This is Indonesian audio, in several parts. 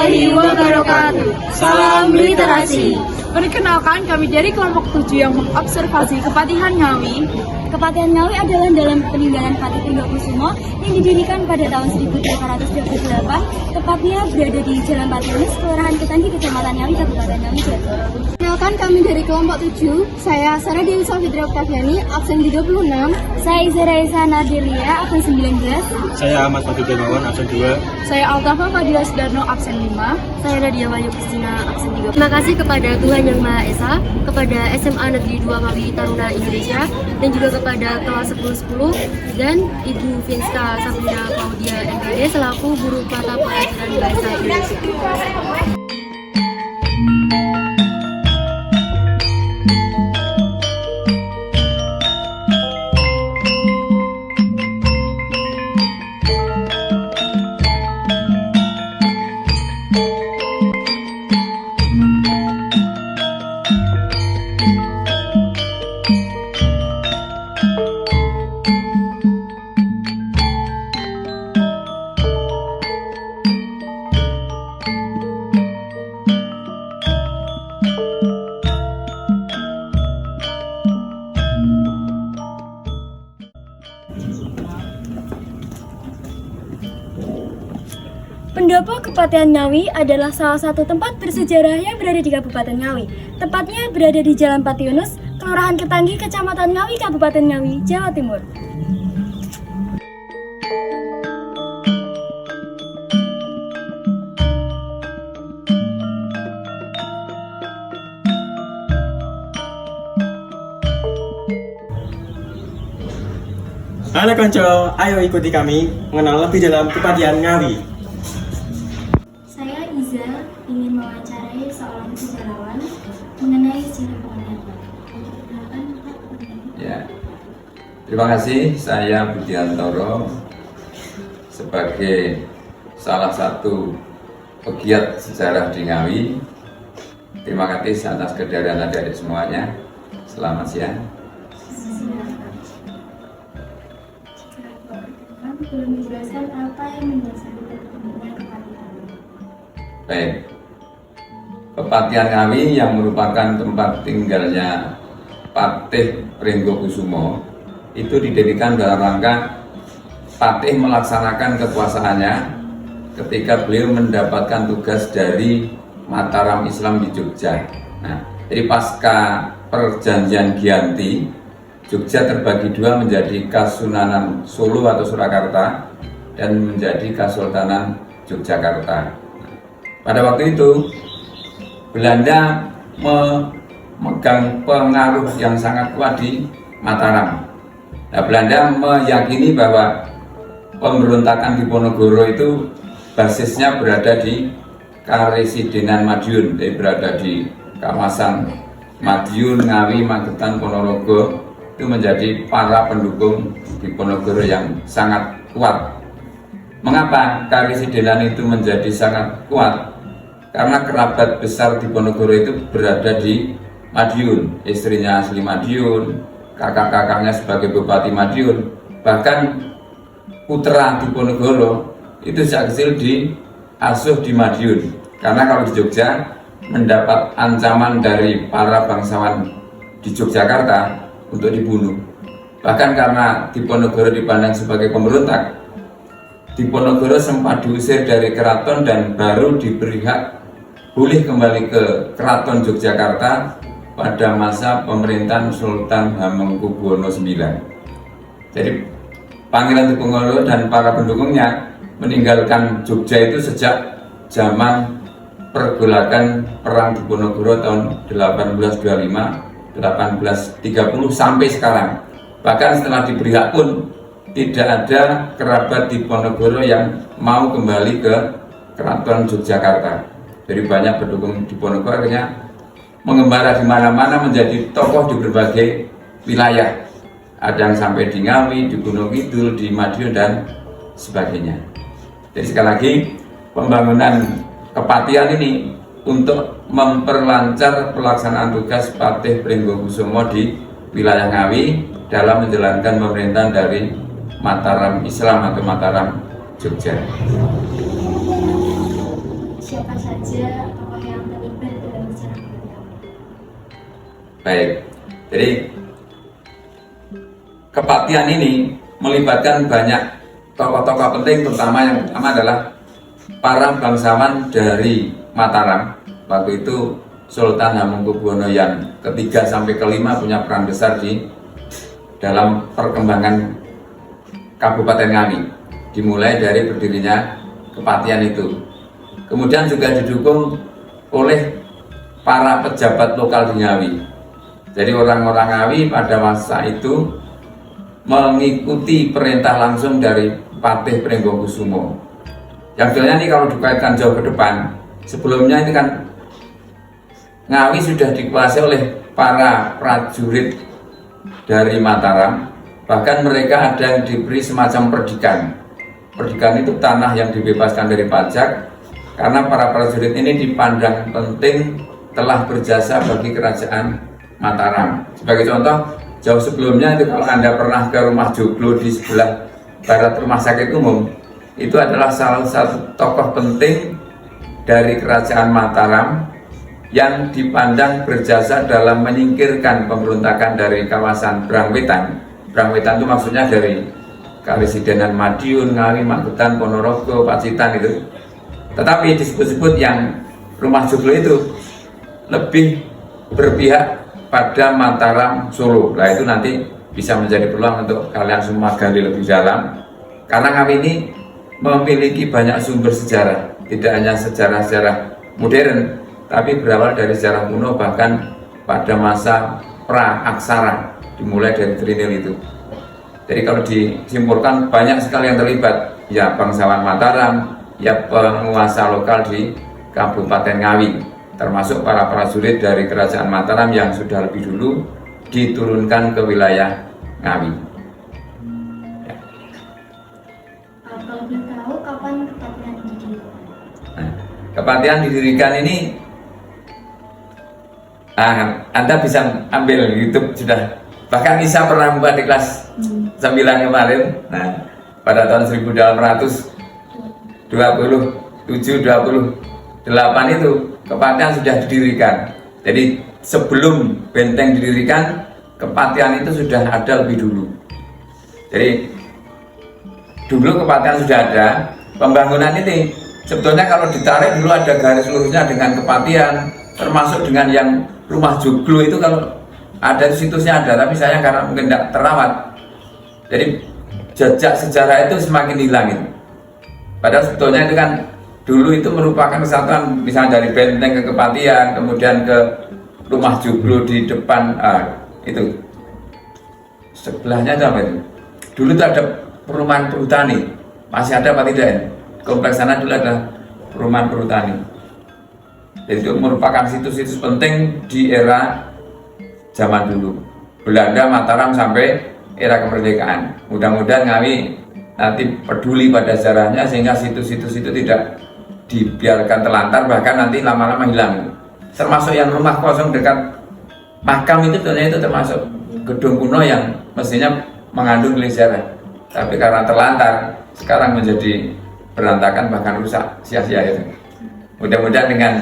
warahmatullahi wabarakatuh. Salam literasi. Perkenalkan, kami dari kelompok 7 yang mengobservasi Kepatihan Ngawi. Kepatihan Ngawi adalah dalam peninggalan Patih Pringgokusumo yang didirikan pada tahun 1828, tepatnya berada di Jalan Patihunus, Kelurahan Ketanggi, Kecamatan Ngawi, Kabupaten Ngawi, Jawa Timur. Perkenalkan, kami dari kelompok 7. Saya Sarah Dewi Safitra Oktaviani, absen 36. Saya Izara Esa Nadilia, absen 19. Saya Ahmad Fadil Darmawan, absen 2. Saya Altafa Fadila Sudarno, absen 5. Saya Nadia Wayu Kristina, absen 3. Terima kasih kepada Tuhan Yang Maha Esa, kepada SMA Negeri 2 Ngawi Taruna Indonesia, dan juga kepada kelas 10-10 dan Ibu Vinska Sabrina Claudia MPD selaku guru mata pelajaran bahasa Indonesia. Pendopo Kepatihan Ngawi adalah salah satu tempat bersejarah yang berada di Kabupaten Ngawi. Tepatnya berada di Jalan Patihunus, Kelurahan Ketanggi, Kecamatan Ngawi, Kabupaten Ngawi, Jawa Timur. Halo konco, ayo ikuti kami mengenal lebih dalam Kepatihan Ngawi. Saya Iza ingin mewawancarai seorang sejarawan mengenai sejarah Kepatihan. Ya, terima kasih. Saya Budiantoro sebagai salah satu pegiat sejarah di Ngawi. Terima kasih atas kehadiran adik-adik semuanya. Selamat siang. Belum menjelaskan apa yang mendasari terbentuknya Kepatihan. Baik, Kepatihan Ngawi yang merupakan tempat tinggalnya Patih Pringgokusumo itu didirikan dalam rangka Patih melaksanakan kekuasaannya ketika beliau mendapatkan tugas dari Mataram Islam di Jogja. Nah, jadi pasca perjanjian Giyanti, Jogja terbagi dua menjadi Kasunanan Solo atau Surakarta dan menjadi Kesultanan Yogyakarta. Pada waktu itu, Belanda memegang pengaruh yang sangat kuat di Mataram. Nah, Belanda meyakini bahwa pemberontakan di Ponorogo itu basisnya berada di Karesidenan Madiun, jadi berada di kawasan Madiun, Ngawi, Magetan, Ponorogo. Itu menjadi para pendukung di Ponorogo yang sangat kuat. Mengapa Karesidenan itu menjadi sangat kuat? Karena kerabat besar di Ponorogo itu berada di Madiun, istrinya asli Madiun, kakak-kakaknya sebagai Bupati Madiun, bahkan putra di Ponorogo itu sejak kecil diasuh di Madiun. Karena kalau di Jogja mendapat ancaman dari para bangsawan di Yogyakarta untuk dibunuh. Bahkan karena Diponegoro dipandang sebagai pemberontak, Diponegoro sempat diusir dari keraton dan baru diberi hak boleh kembali ke keraton Yogyakarta pada masa pemerintahan Sultan Hamengkubuwono IX. Jadi Pangeran Diponegoro dan para pendukungnya meninggalkan Jogja itu sejak zaman pergolakan Perang Diponegoro tahun 1825 1830 sampai sekarang. Bahkan setelah diberi hak pun tidak ada kerabat di Ponorogo yang mau kembali ke Keraton Yogyakarta. Jadi banyak pendukung di Ponorogo akhirnya mengembara di mana-mana menjadi tokoh di berbagai wilayah. Ada yang sampai di Ngawi, di Gunung Kidul, di Madiun dan sebagainya. Jadi sekali lagi pembangunan Kepatihan ini untuk memperlancar pelaksanaan tugas Patih Pringgokusumo di wilayah Ngawi dalam menjalankan pemerintahan dari Mataram Islam atau Mataram Jogja. siapa saja tokoh yang terlibat dalam sejarah kepatian? Baik, jadi kepatian ini melibatkan banyak tokoh-tokoh penting, terutama yang pertama adalah para bangsawan dari Mataram. Waktu itu Sultan Hamengkubuwono yang ketiga sampai kelima punya peran besar di dalam perkembangan Kabupaten Ngawi, dimulai dari berdirinya kepatian itu. Kemudian juga didukung oleh para pejabat lokal di Ngawi. Jadi orang-orang Ngawi pada masa itu mengikuti perintah langsung dari Patih Pringgokusumo. Yang sebenarnya ini kalau dikaitkan jauh ke depan, sebelumnya ini kan Ngawi sudah dikuasai oleh para prajurit dari Mataram. Bahkan mereka ada yang diberi semacam perdikan. Perdikan itu tanah yang dibebaskan dari pajak, karena para prajurit ini dipandang penting telah berjasa bagi kerajaan Mataram. Sebagai contoh, jauh sebelumnya itu kalau Anda pernah ke rumah Joglo di sebelah barat rumah sakit umum, itu adalah salah satu tokoh penting dari kerajaan Mataram yang dipandang berjasa dalam menyingkirkan pemberontakan dari kawasan Brangwetan. Brangwetan itu maksudnya dari Karesidenan Madiun, Ngawi, Magetan, Ponorogo, Pacitan itu. Tetapi disebut-sebut yang rumah Joglo itu lebih berpihak pada Mataram Solo. Nah itu nanti bisa menjadi peluang untuk kalian semua gali lebih dalam, karena Ngawi ini memiliki banyak sumber sejarah, tidak hanya sejarah-sejarah modern, tapi berawal dari sejarah kuno, bahkan pada masa pra-aksara, dimulai dari Trinil itu. Jadi kalau disimpulkan banyak sekali yang terlibat, ya bangsawan Mataram, ya penguasa lokal di Kabupaten Ngawi, termasuk para prajurit dari kerajaan Mataram yang sudah lebih dulu diturunkan ke wilayah Ngawi. Kalau boleh tahu kapan kepatian didirikan? Nah, kepatian didirikan ini Anda bisa ambil YouTube sudah. Bahkan Nisa pernah membuat di kelas 9 kemarin. Nah, pada tahun 1827-28 itu kepatian sudah didirikan. Jadi sebelum benteng didirikan, kepatian itu sudah ada lebih dulu. Jadi dulu kepatian sudah ada. Pembangunan ini sebetulnya kalau ditarik dulu ada garis lurusnya dengan kepatian, termasuk dengan yang rumah Joglo itu kalau ada situsnya ada, tapi saya karena mungkin tidak terawat, jadi jejak sejarah itu semakin hilangin. Padahal sebetulnya itu kan dulu itu merupakan kesatuan, misalnya dari benteng ke kepatian, kemudian ke rumah Joglo di depan itu sebelahnya itu apa itu? Dulu itu ada perumahan perhutani, masih ada apa tidak? Kompleks sana dulu ada perumahan perhutani. Jadi itu merupakan situs-situs penting di era zaman dulu, Belanda, Mataram sampai era kemerdekaan. Mudah-mudahan Ngawi nanti peduli pada sejarahnya sehingga situs-situs itu tidak dibiarkan telantar, bahkan nanti lama-lama hilang. Termasuk yang rumah kosong dekat makam itu sebenarnya itu termasuk gedung kuno yang mestinya mengandung nilai sejarah, tapi karena terlantar sekarang menjadi berantakan bahkan rusak, sia-sia itu. Mudah-mudahan dengan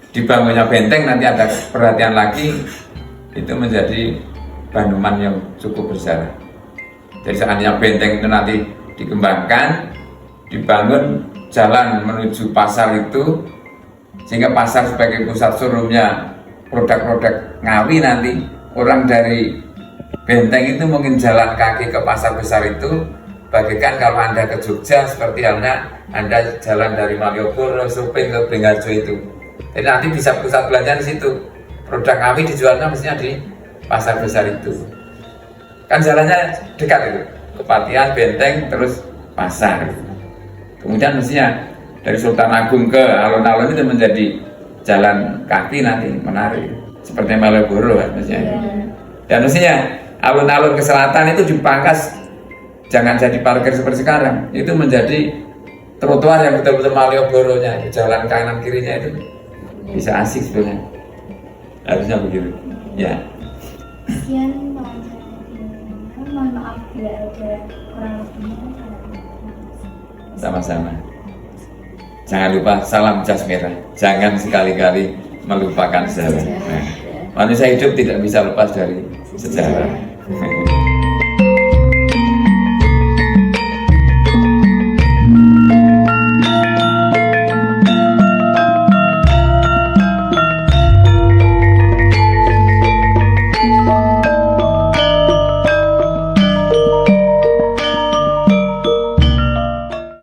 dibangunnya benteng nanti ada perhatian lagi, itu menjadi Banduman yang cukup bersejarah. Jadi seandainya benteng itu nanti dikembangkan, dibangun jalan menuju pasar itu, sehingga pasar sebagai pusat showroomnya produk-produk Ngawi, nanti orang dari benteng itu mungkin jalan kaki ke pasar besar itu, bagaikan kalau Anda ke Jogja seperti halnya Anda jalan dari Malioboro shopping ke Beringharjo itu. Jadi nanti bisa pusat belanja di situ. Produk Ngawi dijualnya mestinya di pasar besar itu. Kan jalannya dekat itu, kepatian, benteng, terus pasar. Kemudian mestinya dari Sultan Agung ke alun-alun itu menjadi jalan kaki nanti menarik, seperti Malioboro kan mestinya. Dan mestinya alun-alun ke selatan itu dipangkas, jangan jadi parkir seperti sekarang. Itu menjadi trotoar yang betul-betul Malioboro-nya, jalan kanan kirinya itu bisa asik sebenarnya. Harusnya begitu. Ya. Sekian wawancara ini. Mohon maaf bila ada kurang lebihnya. Sama-sama. Jangan lupa salam jas merah. Jangan sekali-kali melupakan sejarah. Nah, manusia hidup tidak bisa lepas dari sejarah.